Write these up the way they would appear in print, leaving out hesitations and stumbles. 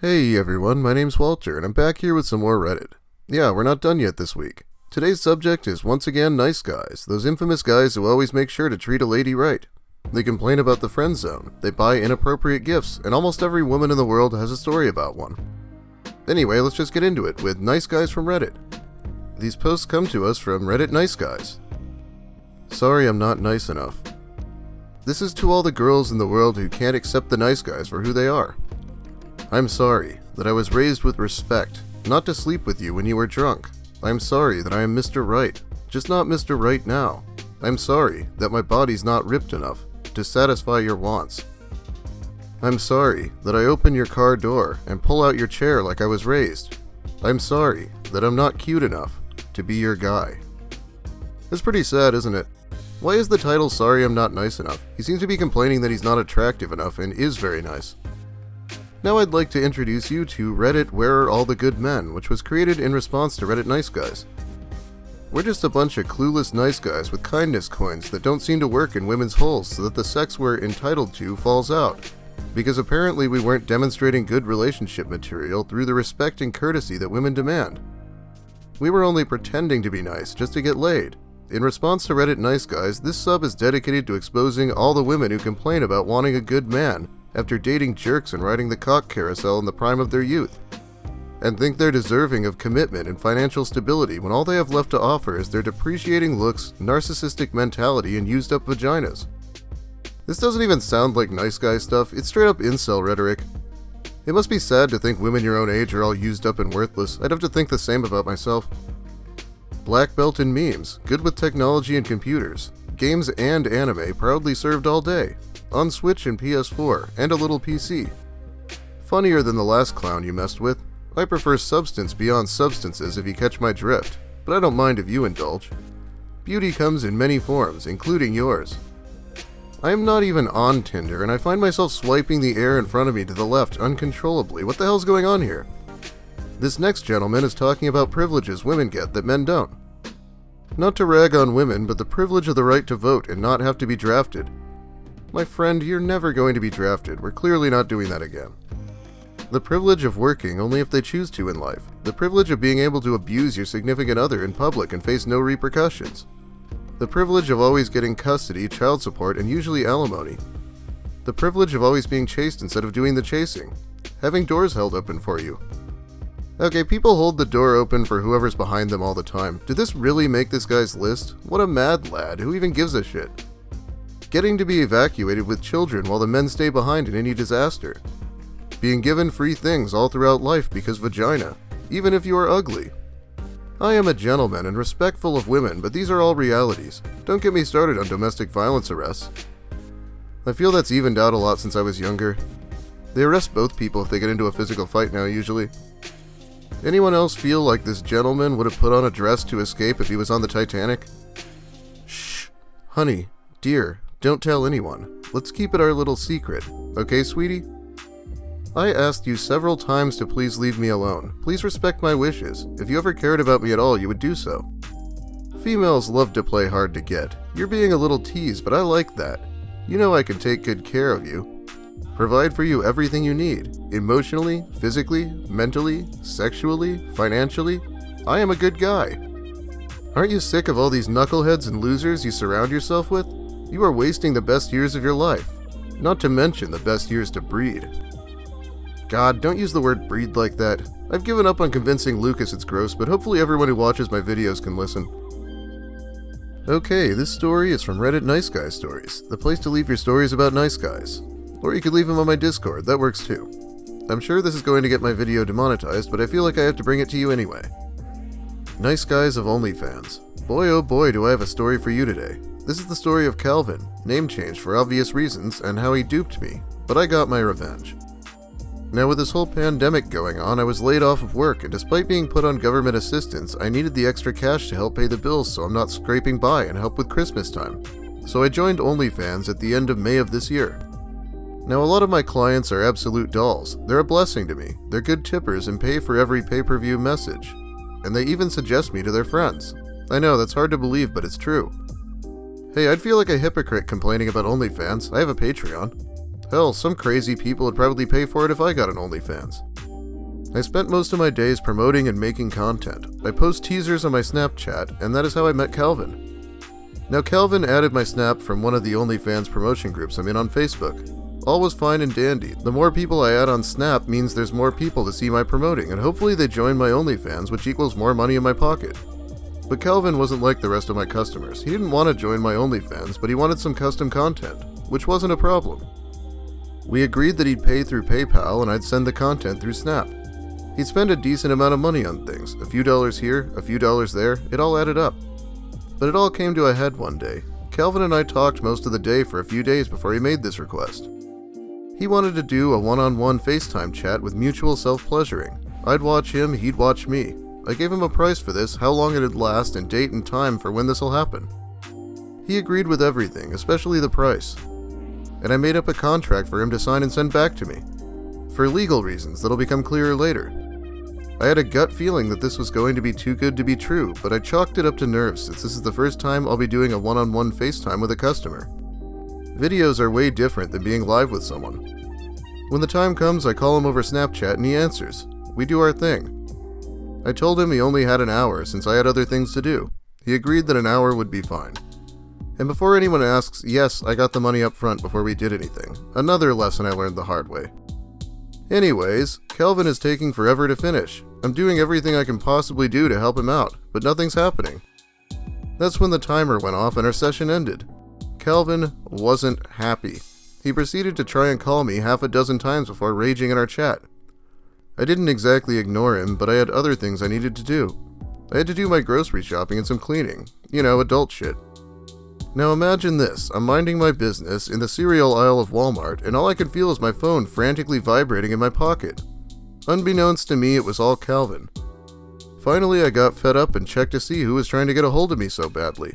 Hey everyone, my name's Walter, and I'm back here with some more Reddit. Yeah, we're not done yet this week. Today's subject is once again nice guys, those infamous guys who always make sure to treat a lady right. They complain about the friend zone, they buy inappropriate gifts, and almost every woman in the world has a story about one. Anyway, let's just get into it with nice guys from Reddit. These posts come to us from Reddit Nice Guys. Sorry I'm not nice enough. This is to all the girls in the world who can't accept the nice guys for who they are. I'm sorry that I was raised with respect, not to sleep with you when you were drunk. I'm sorry that I am Mr. Right, just not Mr. Right now. I'm sorry that my body's not ripped enough to satisfy your wants. I'm sorry that I open your car door and pull out your chair like I was raised. I'm sorry that I'm not cute enough to be your guy. It's pretty sad, isn't it? Why is the title Sorry I'm Not Nice Enough? He seems to be complaining that he's not attractive enough and is very nice. Now I'd like to introduce you to Reddit Where Are All the Good Men, which was created in response to Reddit Nice Guys. We're just a bunch of clueless nice guys with kindness coins that don't seem to work in women's holes so that the sex we're entitled to falls out. Because apparently we weren't demonstrating good relationship material through the respect and courtesy that women demand. We were only pretending to be nice just to get laid. In response to Reddit Nice Guys, this sub is dedicated to exposing all the women who complain about wanting a good man after dating jerks and riding the cock carousel in the prime of their youth, and think they're deserving of commitment and financial stability when all they have left to offer is their depreciating looks, narcissistic mentality, and used-up vaginas. This doesn't even sound like nice guy stuff, it's straight up incel rhetoric. It must be sad to think women your own age are all used up and worthless. I'd have to think the same about myself. Black belt in memes, good with technology and computers, games and anime proudly served all day, on Switch and PS4, and a little PC. Funnier than the last clown you messed with. I prefer substance beyond substances if you catch my drift, but I don't mind if you indulge. Beauty comes in many forms, including yours. I am not even on Tinder, and I find myself swiping the air in front of me to the left uncontrollably. What the hell's going on here? This next gentleman is talking about privileges women get that men don't. Not to rag on women, but the privilege of the right to vote and not have to be drafted. My friend, you're never going to be drafted. We're clearly not doing that again. The privilege of working only if they choose to in life. The privilege of being able to abuse your significant other in public and face no repercussions. The privilege of always getting custody, child support, and usually alimony. The privilege of always being chased instead of doing the chasing. Having doors held open for you. Okay, people hold the door open for whoever's behind them all the time. Did this really make this guy's list? What a mad lad. Who even gives a shit? Getting to be evacuated with children while the men stay behind in any disaster. Being given free things all throughout life because vagina, even if you are ugly. I am a gentleman and respectful of women, but these are all realities. Don't get me started on domestic violence arrests. I feel that's evened out a lot since I was younger. They arrest both people if they get into a physical fight now, usually. Anyone else feel like this gentleman would have put on a dress to escape if he was on the Titanic? Shh. Honey, dear, don't tell anyone. Let's keep it our little secret. Okay, sweetie? I asked you several times to please leave me alone. Please respect my wishes. If you ever cared about me at all, you would do so. Females love to play hard to get. You're being a little teased, but I like that. You know I can take good care of you. Provide for you everything you need. Emotionally, physically, mentally, sexually, financially. I am a good guy. Aren't you sick of all these knuckleheads and losers you surround yourself with? You are wasting the best years of your life. Not to mention the best years to breed. God, don't use the word breed like that. I've given up on convincing Lucas it's gross, but hopefully everyone who watches my videos can listen. Okay, this story is from Reddit Nice Guy Stories, the place to leave your stories about nice guys. Or you could leave them on my Discord, that works too. I'm sure this is going to get my video demonetized, but I feel like I have to bring it to you anyway. Nice Guys of Onlyfans. Boy oh boy do I have a story for you today. This is the story of Calvin, name change for obvious reasons, and how he duped me, but I got my revenge. Now with this whole pandemic going on, I was laid off of work, and despite being put on government assistance, I needed the extra cash to help pay the bills so I'm not scraping by and help with Christmas time. So I joined OnlyFans at the end of May of this year. Now a lot of my clients are absolute dolls. They're a blessing to me. They're good tippers and pay for every pay-per-view message. And they even suggest me to their friends. I know, that's hard to believe, but it's true. Hey, I'd feel like a hypocrite complaining about OnlyFans. I have a Patreon. Hell, some crazy people would probably pay for it if I got an OnlyFans. I spent most of my days promoting and making content. I post teasers on my Snapchat, and that is how I met Calvin. Now, Calvin added my Snap from one of the Onlyfans promotion groups I'm in on Facebook. All was fine and dandy. The more people I add on Snap means there's more people to see my promoting, and hopefully they join my OnlyFans, which equals more money in my pocket. But Calvin wasn't like the rest of my customers. He didn't want to join my OnlyFans, but he wanted some custom content, which wasn't a problem. We agreed that he'd pay through PayPal and I'd send the content through Snap. He'd spend a decent amount of money on things, a few dollars here, a few dollars there, it all added up. But it all came to a head one day. Calvin and I talked most of the day for a few days before he made this request. He wanted to do a one-on-one FaceTime chat with mutual self-pleasuring. I'd watch him, he'd watch me. I gave him a price for this, how long it'd last, and date and time for when this'll happen. He agreed with everything, especially the price. And I made up a contract for him to sign and send back to me. For legal reasons that'll become clearer later. I had a gut feeling that this was going to be too good to be true, but I chalked it up to nerves since this is the first time I'll be doing a one-on-one FaceTime with a customer. Videos are way different than being live with someone. When the time comes, I call him over Snapchat and he answers. We do our thing. I told him he only had an hour since I had other things to do. He agreed that an hour would be fine. And before anyone asks, yes, I got the money up front before we did anything. Another lesson I learned the hard way. Anyways, Calvin is taking forever to finish. I'm doing everything I can possibly do to help him out, but nothing's happening. That's when the timer went off and our session ended. Calvin wasn't happy. He proceeded to try and call me half a dozen times before raging in our chat. I didn't exactly ignore him, but I had other things I needed to do. I had to do my grocery shopping and some cleaning. You know, adult shit. Now imagine this, I'm minding my business in the cereal aisle of Walmart, and all I can feel is my phone frantically vibrating in my pocket. Unbeknownst to me, it was all Calvin. Finally, I got fed up and checked to see who was trying to get a hold of me so badly.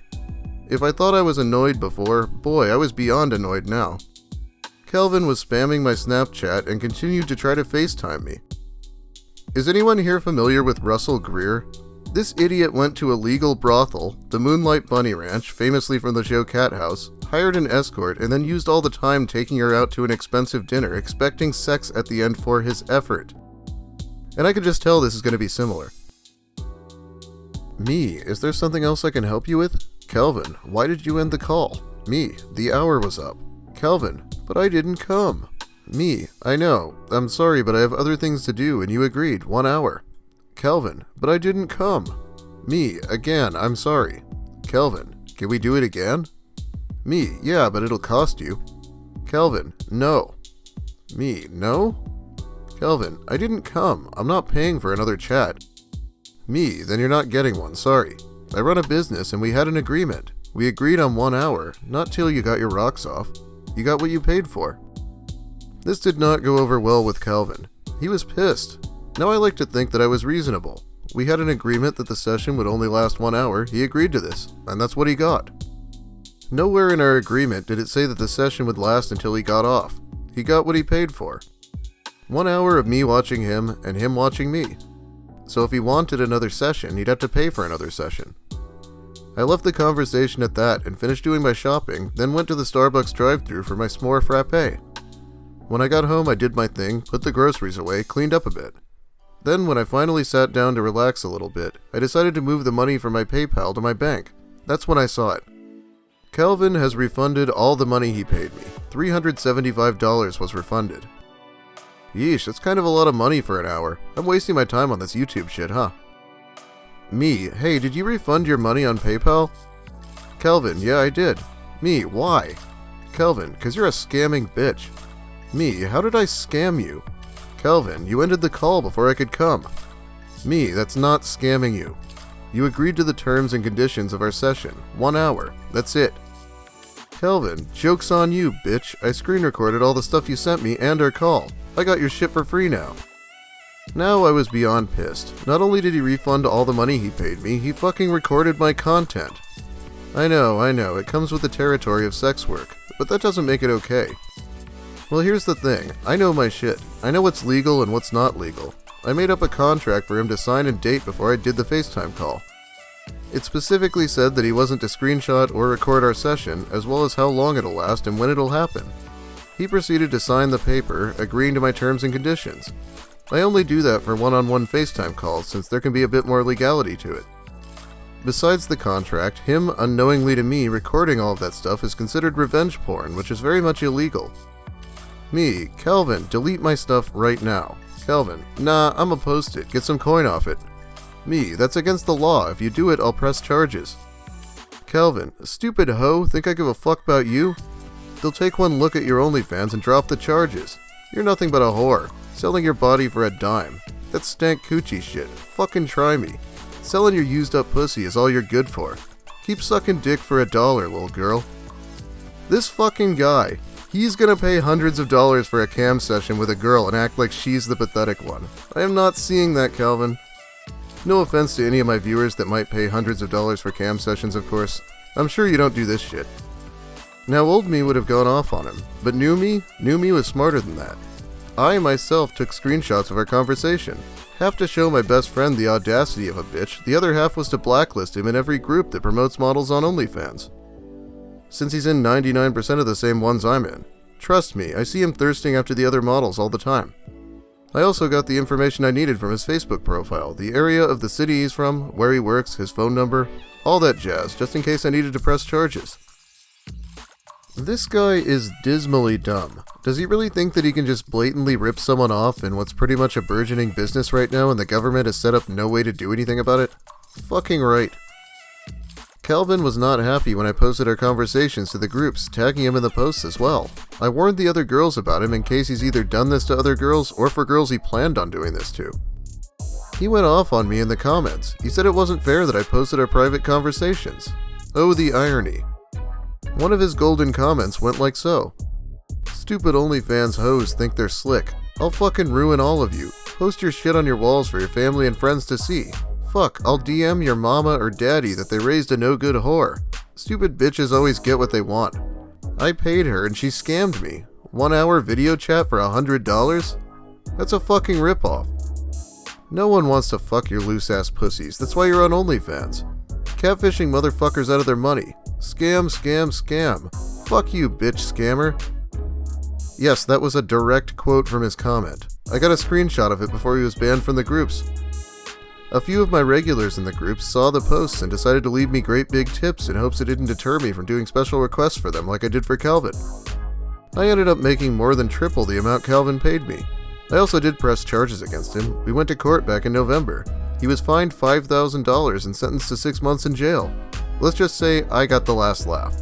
If I thought I was annoyed before, boy, I was beyond annoyed now. Calvin was spamming my Snapchat and continued to try to FaceTime me. Is anyone here familiar with Russell Greer? This idiot went to a legal brothel, the Moonlight Bunny Ranch, famously from the show Cat House, hired an escort, and then used all the time taking her out to an expensive dinner, expecting sex at the end for his effort. And I could just tell this is going to be similar. Me, is there something else I can help you with? Calvin, why did you end the call? Me, the hour was up. Calvin, but I didn't come. Me, I know. I'm sorry, but I have other things to do, and you agreed, 1 hour. Calvin, but I didn't come. Me, again, I'm sorry. Calvin, can we do it again? Me, yeah, but it'll cost you. Calvin, no. Me, no? Calvin, I didn't come. I'm not paying for another chat. Me, then you're not getting one, sorry. I run a business and we had an agreement. We agreed on 1 hour, not till you got your rocks off. You got what you paid for. This did not go over well with Calvin. He was pissed. Now I like to think that I was reasonable. We had an agreement that the session would only last 1 hour. He agreed to this, and that's what he got. Nowhere in our agreement did it say that the session would last until he got off. He got what he paid for. 1 hour of me watching him and him watching me. So if he wanted another session, he'd have to pay for another session. I left the conversation at that and finished doing my shopping, then went to the Starbucks drive-thru for my s'more frappe. When I got home, I did my thing, put the groceries away, cleaned up a bit. Then, when I finally sat down to relax a little bit, I decided to move the money from my PayPal to my bank. That's when I saw it. Calvin has refunded all the money he paid me. $375 was refunded. Yeesh, that's kind of a lot of money for an hour. I'm wasting my time on this YouTube shit, huh? Me, hey, did you refund your money on PayPal? Calvin, yeah, I did. Me, why? Calvin, 'cause you're a scamming bitch. Me, how did I scam you? Calvin, you ended the call before I could come. Me, that's not scamming you. You agreed to the terms and conditions of our session. 1 hour. That's it. Calvin, joke's on you, bitch. I screen recorded all the stuff you sent me and our call. I got your shit for free now. Now I was beyond pissed. Not only did he refund all the money he paid me, he fucking recorded my content. I know, it comes with the territory of sex work, but that doesn't make it okay. Well, here's the thing. I know my shit. I know what's legal and what's not legal. I made up a contract for him to sign and date before I did the FaceTime call. It specifically said that he wasn't to screenshot or record our session, as well as how long it'll last and when it'll happen. He proceeded to sign the paper, agreeing to my terms and conditions. I only do that for one-on-one FaceTime calls since there can be a bit more legality to it. Besides the contract, him unknowingly to me recording all of that stuff is considered revenge porn, which is very much illegal. Me, Kelvin, delete my stuff right now. Kelvin, nah, I'ma post it, get some coin off it. Me, that's against the law, if you do it, I'll press charges. Kelvin, stupid hoe, think I give a fuck about you? They'll take one look at your OnlyFans and drop the charges. You're nothing but a whore, selling your body for a dime. That's stank coochie shit, fucking try me. Selling your used up pussy is all you're good for. Keep sucking dick for $1, little girl. This fucking guy, he's gonna pay hundreds of dollars for a cam session with a girl and act like she's the pathetic one. I am not seeing that, Calvin. No offense to any of my viewers that might pay hundreds of dollars for cam sessions, of course. I'm sure you don't do this shit. Now, old me would have gone off on him, but new me was smarter than that. I myself took screenshots of our conversation. Half to show my best friend the audacity of a bitch, the other half was to blacklist him in every group that promotes models on OnlyFans. Since he's in 99% of the same ones I'm in. Trust me, I see him thirsting after the other models all the time. I also got the information I needed from his Facebook profile, the area of the city he's from, where he works, his phone number, all that jazz, just in case I needed to press charges. This guy is dismally dumb. Does he really think that he can just blatantly rip someone off in what's pretty much a burgeoning business right now and the government has set up no way to do anything about it? Fucking right. Calvin was not happy when I posted our conversations to the groups, tagging him in the posts as well. I warned the other girls about him in case he's either done this to other girls or for girls he planned on doing this to. He went off on me in the comments. He said it wasn't fair that I posted our private conversations. Oh, the irony. One of his golden comments went like so. Stupid OnlyFans hoes think they're slick. I'll fucking ruin all of you. Post your shit on your walls for your family and friends to see. Fuck, I'll DM your mama or daddy that they raised a no-good whore. Stupid bitches always get what they want. I paid her and she scammed me. 1 hour video chat for $100? That's a fucking ripoff. No one wants to fuck your loose-ass pussies. That's why you're on OnlyFans. Catfishing motherfuckers out of their money. Scam, scam, scam. Fuck you, bitch scammer. Yes, that was a direct quote from his comment. I got a screenshot of it before he was banned from the groups. A few of my regulars in the groups saw the posts and decided to leave me great big tips in hopes it didn't deter me from doing special requests for them like I did for Calvin. I ended up making more than triple the amount Calvin paid me. I also did press charges against him. We went to court back in November. He was fined $5,000 and sentenced to 6 months in jail. Let's just say I got the last laugh.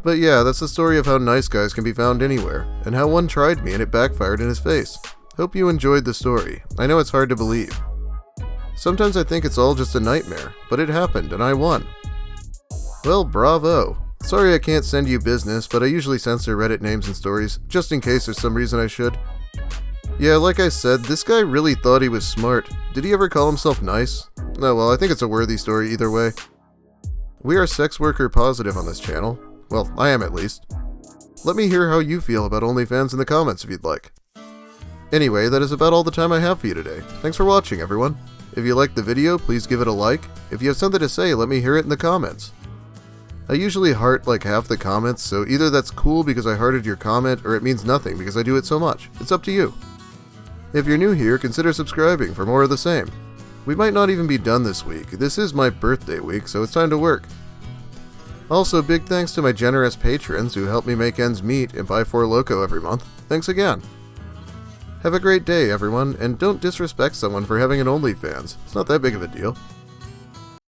But yeah, that's the story of how nice guys can be found anywhere, and how one tried me and it backfired in his face. Hope you enjoyed the story. I know it's hard to believe. Sometimes I think it's all just a nightmare, but it happened and I won. Well, bravo. Sorry I can't send you business, but I usually censor Reddit names and stories, just in case there's some reason I should. Yeah, like I said, this guy really thought he was smart. Did he ever call himself nice? Oh well, I think it's a worthy story either way. We are sex worker positive on this channel. Well, I am at least. Let me hear how you feel about OnlyFans in the comments if you'd like. Anyway, that is about all the time I have for you today. Thanks for watching, everyone. If you liked the video, please give it a like. If you have something to say, let me hear it in the comments. I usually heart like half the comments, so either that's cool because I hearted your comment, or it means nothing because I do it so much. It's up to you. If you're new here, consider subscribing for more of the same. We might not even be done this week. This is my birthday week, so it's time to work. Also, big thanks to my generous patrons who help me make ends meet and buy 4 Loko every month. Thanks again. Have a great day, everyone, and don't disrespect someone for having an OnlyFans. It's not that big of a deal.